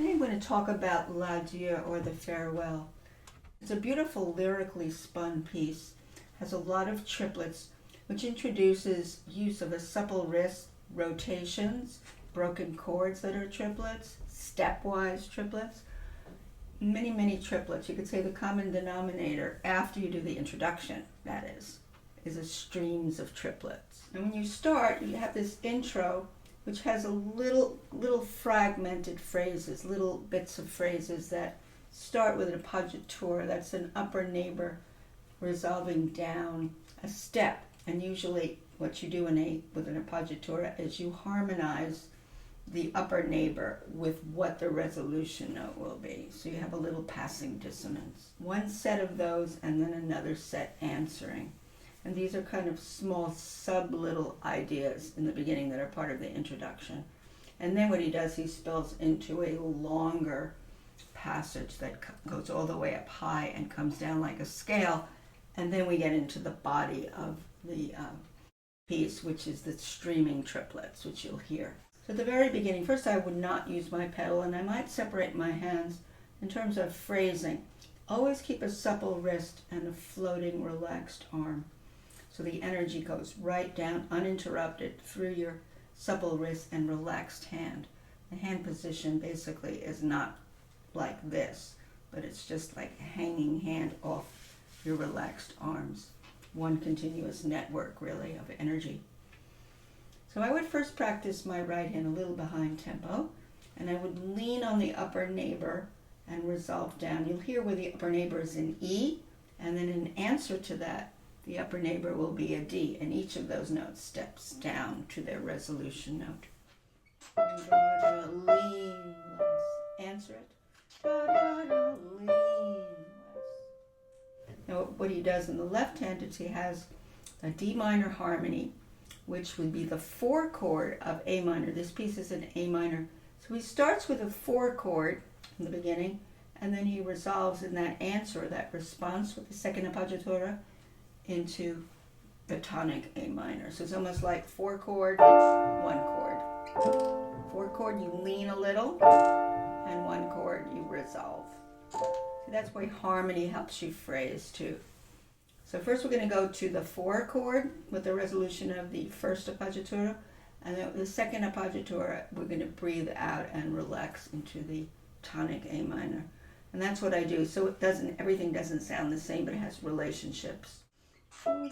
Today I'm going to talk about L'Adieu, or the farewell. It's a beautiful lyrically spun piece, has a lot of triplets, which introduces use of a supple wrist, rotations, broken chords that are triplets, stepwise triplets, many triplets. You could say the common denominator after you do the introduction, that is a streams of triplets. And when you start, you have this intro which has a little fragmented phrases, little bits of phrases that start with an appoggiatura. That's an upper neighbor resolving down a step. And usually what you do with an appoggiatura is you harmonize the upper neighbor with what the resolution note will be. So you have a little passing dissonance. One set of those and then another set answering. And these are kind of small little ideas in the beginning that are part of the introduction. And then what he does, he spills into a longer passage that goes all the way up high and comes down like a scale. And then we get into the body of the piece, which is the streaming triplets, which you'll hear. So at the very beginning, first I would not use my pedal, and I might separate my hands in terms of phrasing. Always keep a supple wrist and a floating, relaxed arm. So the energy goes right down, uninterrupted, through your supple wrist and relaxed hand. The hand position basically is not like this, but it's just like a hanging hand off your relaxed arms. One continuous network, really, of energy. So I would first practice my right hand a little behind tempo, and I would lean on the upper neighbor and resolve down. You'll hear where the upper neighbor is in E, and then in answer to that, the upper neighbor will be a D, and each of those notes steps down to their resolution note. Lean less. Answer it. Lean less. Now what he does in the left hand is he has a D minor harmony, which would be the 4 chord of A minor. This piece is in A minor. So he starts with a 4 chord in the beginning, and then he resolves in that answer, that response with the second appoggiatura, into the tonic A minor. So it's almost like 4 chord, 1 chord. 4 chord, you lean a little, and 1 chord, you resolve. So that's why harmony helps you phrase too. So first we're going to go to the 4 chord with the resolution of the first appoggiatura, and then the second appoggiatura we're going to breathe out and relax into the tonic A minor. And that's what I do. So everything doesn't sound the same, but it has relationships. And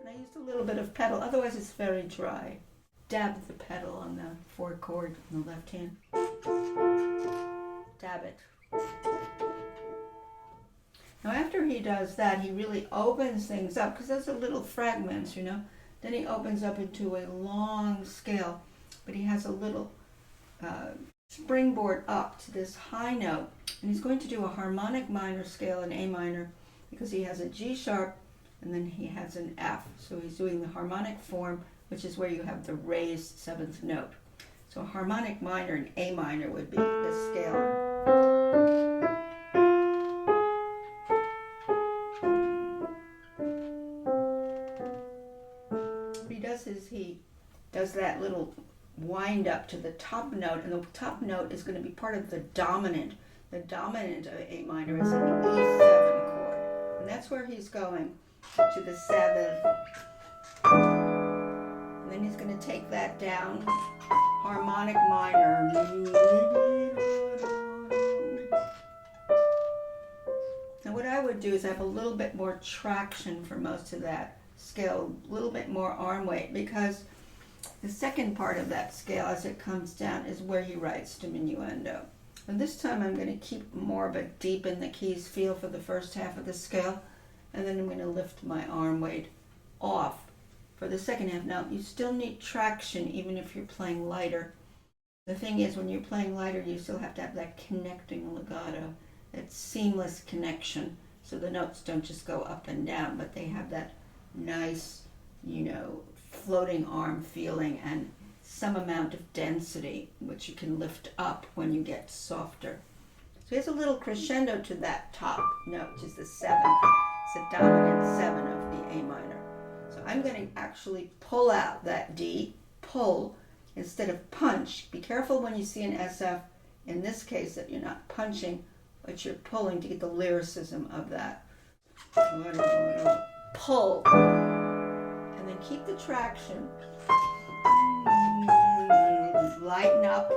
I used a little bit of pedal, otherwise it's very dry. Dab the pedal on the 4 chord in the left hand. Dab it. Now after he does that, he really opens things up, because those are little fragments, you know. Then he opens up into a long scale, but he has a little springboard up to this high note, and he's going to do a harmonic minor scale in A minor, because he has a G sharp and then he has an F. So he's doing the harmonic form, which is where you have the raised 7th note. So a harmonic minor in A minor would be this scale. What he does is he does that little wind up to the top note, and the top note is going to be part of the dominant. The dominant of A minor is an E7 chord, and that's where he's going to the 7th. And then he's going to take that down, harmonic minor. Now what I would do is have a little bit more traction for most of that scale, a little bit more arm weight, because the second part of that scale as it comes down is where he writes diminuendo. And this time I'm going to keep more of a deep in the keys feel for the first half of the scale, and then I'm going to lift my arm weight off for the second half. Now you still need traction even if you're playing lighter. The thing is, when you're playing lighter, you still have to have that connecting legato, that seamless connection, so the notes don't just go up and down, but they have that nice, you know, floating arm feeling and some amount of density, which you can lift up when you get softer. So there's a little crescendo to that top note, which is the 7th. It's a dominant 7 of the A minor. So I'm going to actually pull out that D, pull instead of punch. Be careful when you see an SF, in this case, that you're not punching, but you're pulling to get the lyricism of that. Pull. And then keep the traction. Lighten up.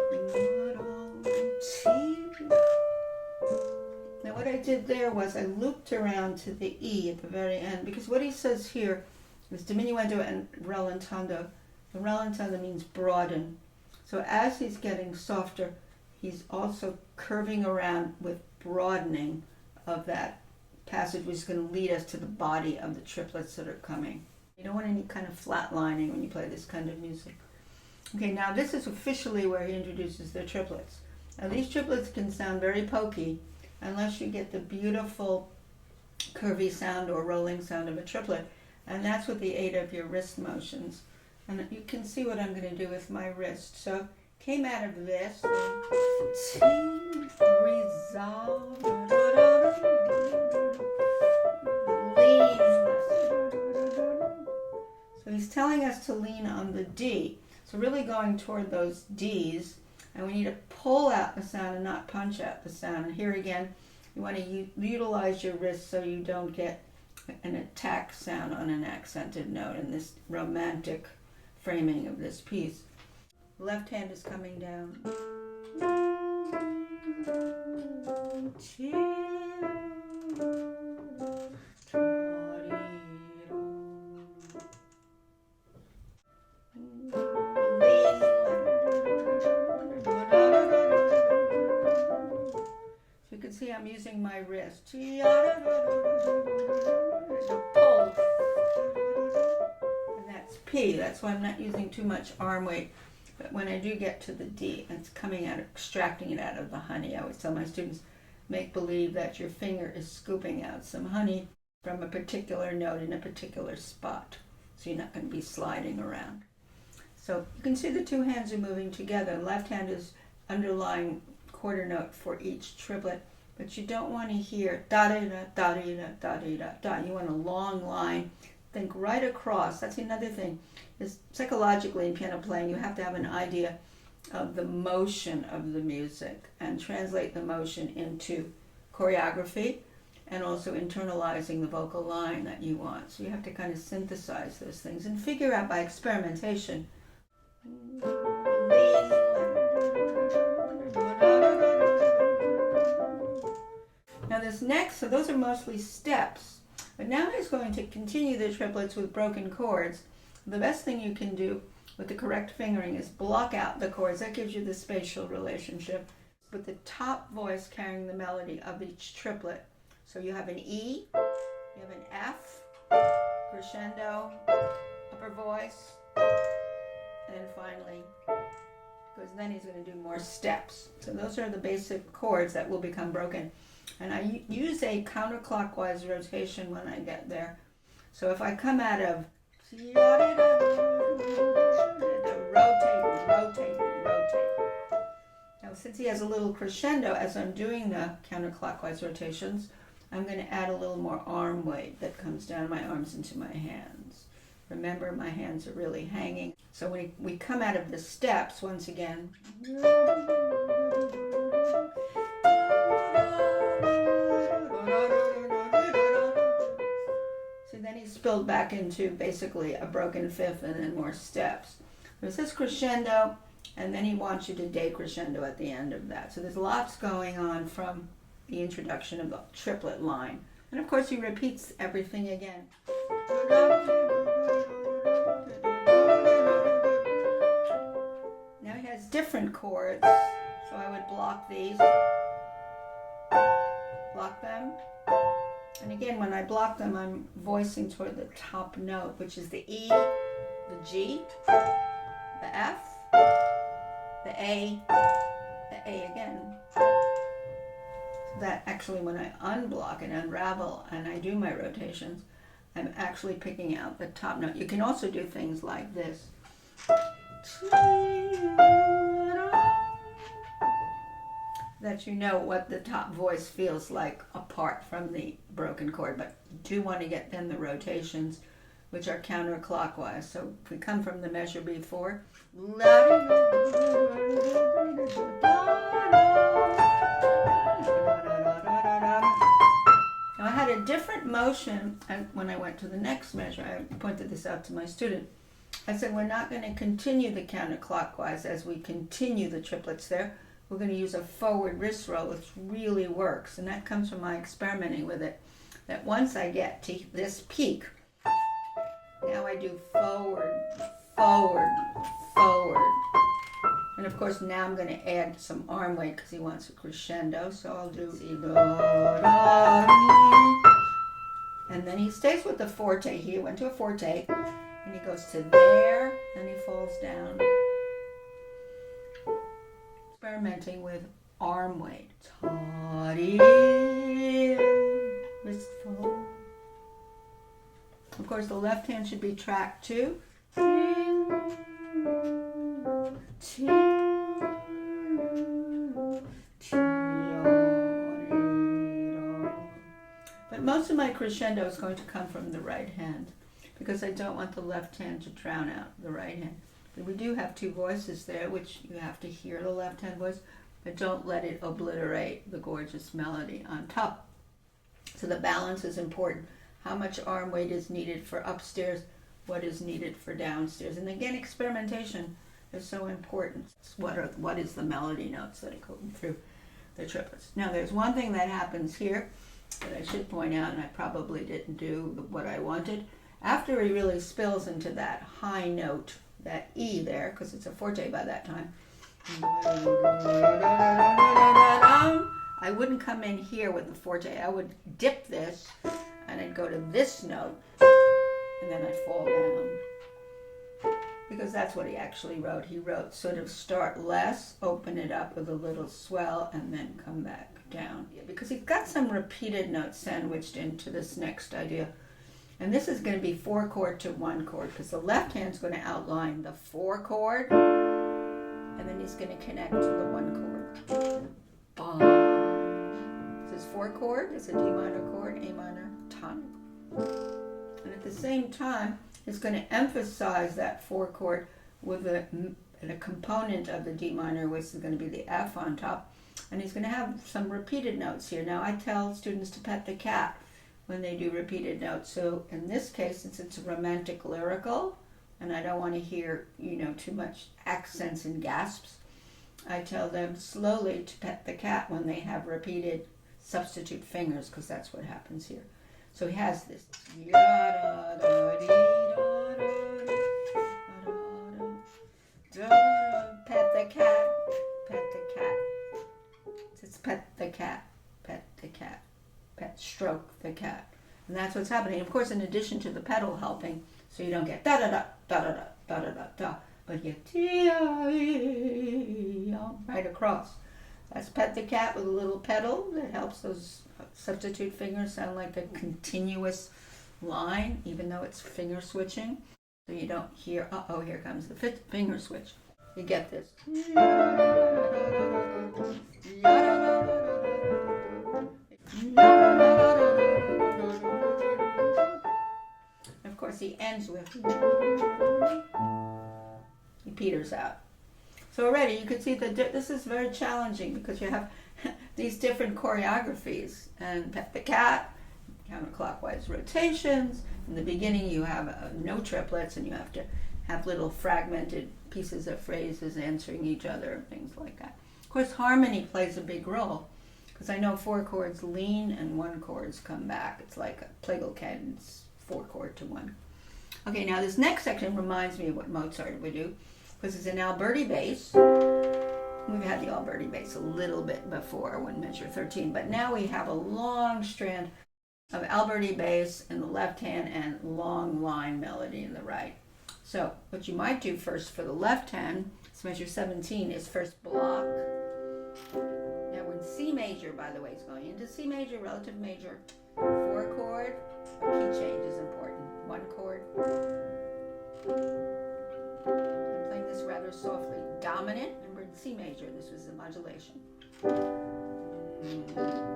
Now what I did there was I looped around to the E at the very end, because what he says here is diminuendo and rallentando. The rallentando means broaden. So as he's getting softer, he's also curving around with broadening of that passage, which is going to lead us to the body of the triplets that are coming. You don't want any kind of flatlining when you play this kind of music. Okay, now this is officially where he introduces the triplets. Now these triplets can sound very pokey unless you get the beautiful curvy sound or rolling sound of a triplet, and that's with the aid of your wrist motions. And you can see what I'm going to do with my wrist. So came out of this, resolve, lean. So he's telling us to lean on the D. So really going toward those Ds, and we need to pull out the sound and not punch out the sound. And here again, you want to utilize your wrist so you don't get an attack sound on an accented note in this romantic framing of this piece. Left hand is coming down. You can see I'm using my wrist. Pull. And that's P. That's why I'm not using too much arm weight. But when I do get to the D, it's coming out, extracting it out of the honey. I always tell my students, make believe that your finger is scooping out some honey from a particular note in a particular spot. So you're not going to be sliding around. So you can see the two hands are moving together. Left hand is underlying quarter note for each triplet, but you don't want to hear da-da-da, da-da-da, da-da-da, da. You want a long line. Think right across. That's another thing. Is psychologically in piano playing, you have to have an idea of the motion of the music and translate the motion into choreography and also internalizing the vocal line that you want. So you have to kind of synthesize those things and figure out by experimentation. Now this next, so those are mostly steps. But now he's going to continue the triplets with broken chords. The best thing you can do with the correct fingering is block out the chords. That gives you the spatial relationship with the top voice carrying the melody of each triplet. So you have an E, you have an F, crescendo, upper voice, and then finally, because then he's going to do more steps. So those are the basic chords that will become broken. And I use a counterclockwise rotation when I get there. So if I come out of rotate. Now since he has a little crescendo as I'm doing the counterclockwise rotations, I'm going to add a little more arm weight that comes down my arms into my hands. Remember, my hands are really hanging. So when we come out of the steps, once again, so then he spilled back into basically a broken fifth and then more steps. There's this crescendo, and then he wants you to decrescendo at the end of that. So there's lots going on from the introduction of the triplet line. And of course he repeats everything again. Now he has different chords, so I would block these, block them. And again, when I block them, I'm voicing toward the top note, which is the E, the G, the F, the A again. So that actually, when I unblock and unravel and I do my rotations, I'm actually picking out the top note. You can also do things like this. That you know what the top voice feels like apart from the broken chord, but you do want to get then the rotations which are counterclockwise. So if we come from the measure before, now I had a different motion when I went to the next measure. I pointed this out to my student. I said, we're not going to continue the counterclockwise as we continue the triplets there. We're going to use a forward wrist roll, which really works. And that comes from my experimenting with it. That once I get to this peak, now I do forward, forward, forward. And of course now I'm going to add some arm weight because he wants a crescendo. So I'll do and then he stays with the forte. He went to a forte and he goes to there and he falls down. Experimenting with arm weight. Wrist forward. Of course the left hand should be tracked too. But most of my crescendo is going to come from the right hand because I don't want the left hand to drown out the right hand. But we do have two voices there, which you have to hear the left hand voice, but don't let it obliterate the gorgeous melody on top. So the balance is important. How much arm weight is needed for upstairs, what is needed for downstairs. And again, experimentation is so important. What is the melody notes that are going through the triplets. Now there's one thing that happens here that I should point out, and I probably didn't do what I wanted. After he really spills into that high note, that E there, because it's a forte by that time, I wouldn't come in here with the forte. I would dip this and I'd go to this note and then I'd fall down. Because that's what he actually wrote. He wrote sort of start less, open it up with a little swell, and then come back down. Because he's got some repeated notes sandwiched into this next idea. And this is going to be 4 chord to 1 chord, because the left hand's going to outline the 4 chord, and then he's going to connect to the 1 chord. Bum. This is 4 chord, it's a D minor chord, A minor, tonic. And at the same time, it's going to emphasize that 4 chord with a component of the D minor, which is going to be the F on top. And he's going to have some repeated notes here. Now I tell students to pet the cat when they do repeated notes. So in this case, since it's romantic lyrical, and I don't want to hear, too much accents and gasps, I tell them slowly to pet the cat when they have repeated substitute fingers, because that's what happens here. So he has this. Pet the cat, pet the cat. It's pet the cat, pet the cat, pet, stroke the cat. And that's what's happening. Of course, in addition to the pedal helping, so you don't get da da da da da da da da da da, but you right across. That's pet the cat with a little pedal that helps those substitute fingers sound like a continuous line, even though it's finger switching. So you don't hear, uh-oh, here comes the finger switch. You get this. Of course, he ends with, he peters out. So already you can see that this is very challenging because you have these different choreographies. And pet the cat, counterclockwise rotations. In the beginning you have no triplets and you have to have little fragmented pieces of phrases answering each other, things like that. Of course, harmony plays a big role because I know 4 chords lean and 1 chords come back. It's like a plagal cadence, 4 chord to 1. Okay, now this next section reminds me of what Mozart would do because it's an Alberti bass. We've had the Alberti bass a little bit before when measure 13, but now we have a long strand of Alberti bass in the left hand and long line melody in the right. So what you might do first for the left hand, it's measure 17, is first block. Now when C major, by the way, is going into C major, relative major, 4 chord, a key change is important. 1 chord. I'm playing this rather softly. Dominant, remember in C major, this was the modulation.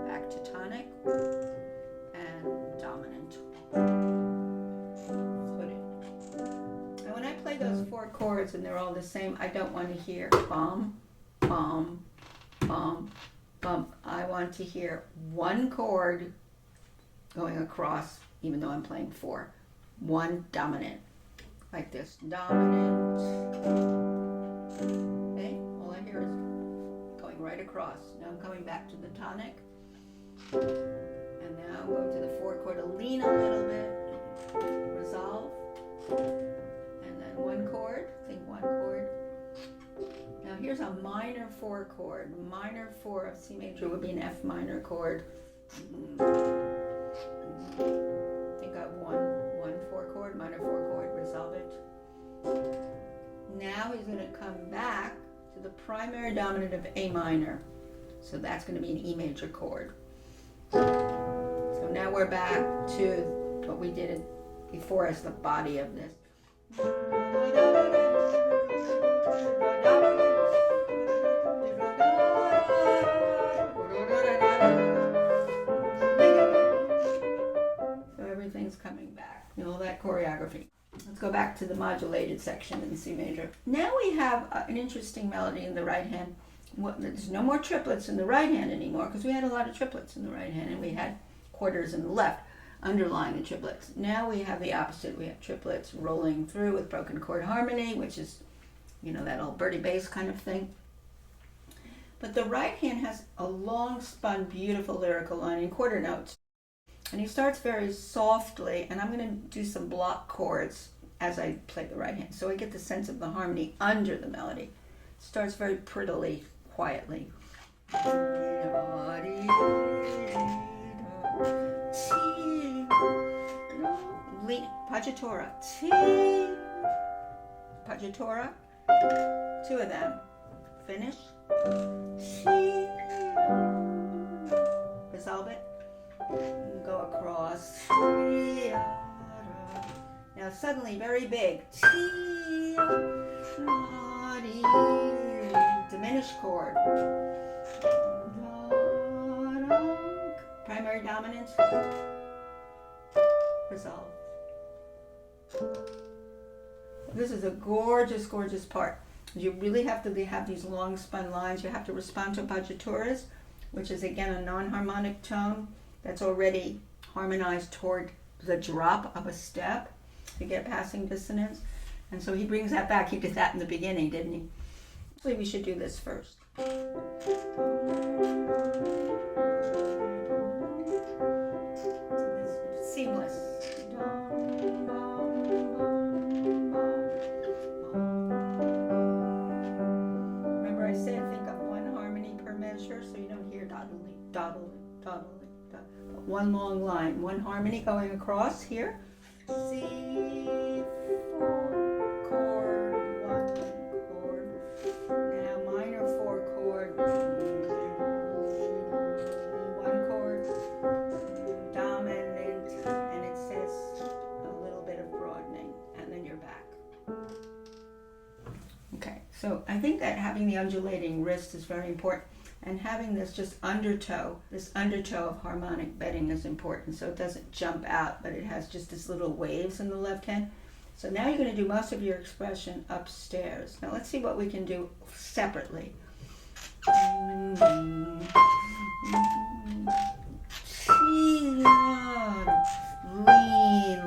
Back to tonic and dominant. Flip it. play those 4 chords and they're all the same, I don't want to hear bum, bum, bum, bum. I want to hear one chord going across, even though I'm playing 4. One dominant, like this, dominant. Okay, all I hear is going right across. Now I'm coming back to the tonic. And now I'm going to the 4 chord to lean a little bit, resolve, and then 1 chord, think 1 chord. Now here's a minor 4 chord. Minor 4 of C major would be an F minor chord. Think of one 4 chord, minor 4 chord, resolve it. Now he's going to come back to the primary dominant of A minor. So that's going to be an E major chord. So now we're back to what we did before as the body of this. So everything's coming back. You know, that choreography. Let's go back to the modulated section in C major. Now we have an interesting melody in the right hand. There's no more triplets in the right hand anymore because we had a lot of triplets in the right hand and we had quarters in the left underlying the triplets. Now we have the opposite. We have triplets rolling through with broken chord harmony, which is, you know, that old Birdie bass kind of thing. But the right hand has a long spun, beautiful lyrical line in quarter notes. And he starts very softly, and I'm going to do some block chords as I play the right hand. So I get the sense of the harmony under the melody. Starts very prettily, quietly. Paggiatura. Paggiatura. 2 of them. Finish. Resolve it. Go across. Now suddenly very big. Diminished chord. Primary dominant. Resolve. This is a gorgeous, gorgeous part. You really have to have these long spun lines. You have to respond to paggiaturas, which is again a non-harmonic tone that's already harmonized toward the drop of a step. You get passing dissonance. And so he brings that back. He did that in the beginning, didn't he? Actually, we should do this first. It's seamless. Remember I said think of 1 harmony per measure so you don't hear dawdling, dawdling, dawdling, dawdling. But 1 long line, 1 harmony going across here. C, 4 chord, 1 chord. Now minor 4 chord, 1 chord, dominant, and it says a little bit of broadening, and then you're back. Okay, so I think that having the undulating wrist is very important. And having this undertow of harmonic bedding is important, so it doesn't jump out, but it has just this little waves in the left hand. So now you're going to do most of your expression upstairs. Now let's see what we can do separately. Lean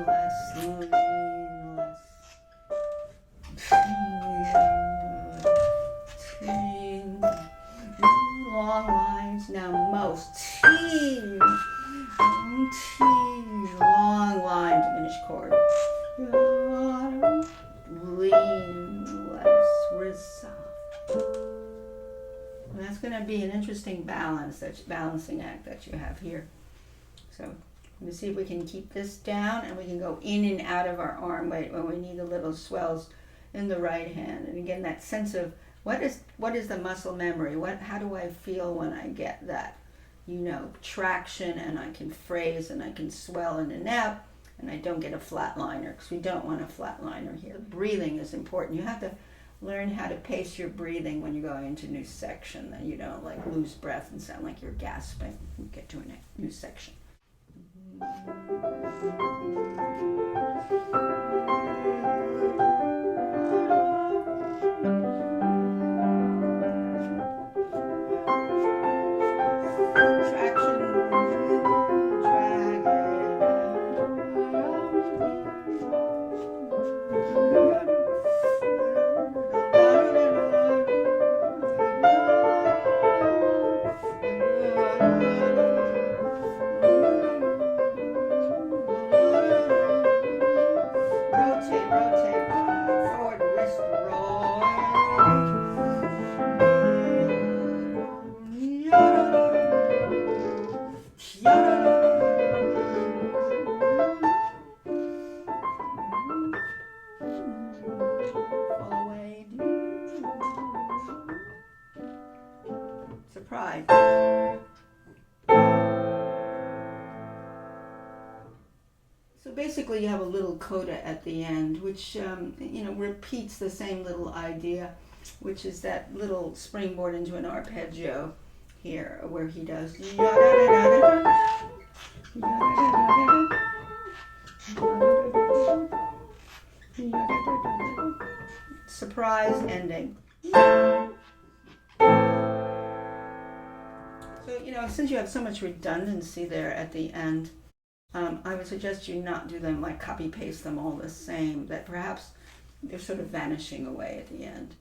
less, lean less. Long lines, now most. T, long line, diminished chord. Lean, less, resolve. And that's going to be an interesting balancing act that you have here. So let me see if we can keep this down and we can go in and out of our arm weight when we need the little swells in the right hand. And again, that sense of what is the muscle memory? How do I feel when I get that, traction, and I can phrase and I can swell in and out, and I don't get a flatliner, because we don't want a flatliner here. Breathing is important. You have to learn how to pace your breathing when you're going into a new section, that you don't lose breath and sound like you're gasping when you get to a new section. surprise. So basically you have a little coda at the end, which repeats the same little idea, which is that little springboard into an arpeggio here, where he does surprise ending. So, since you have so much redundancy there at the end, I would suggest you not do them like copy paste them all the same, that perhaps they're sort of vanishing away at the end.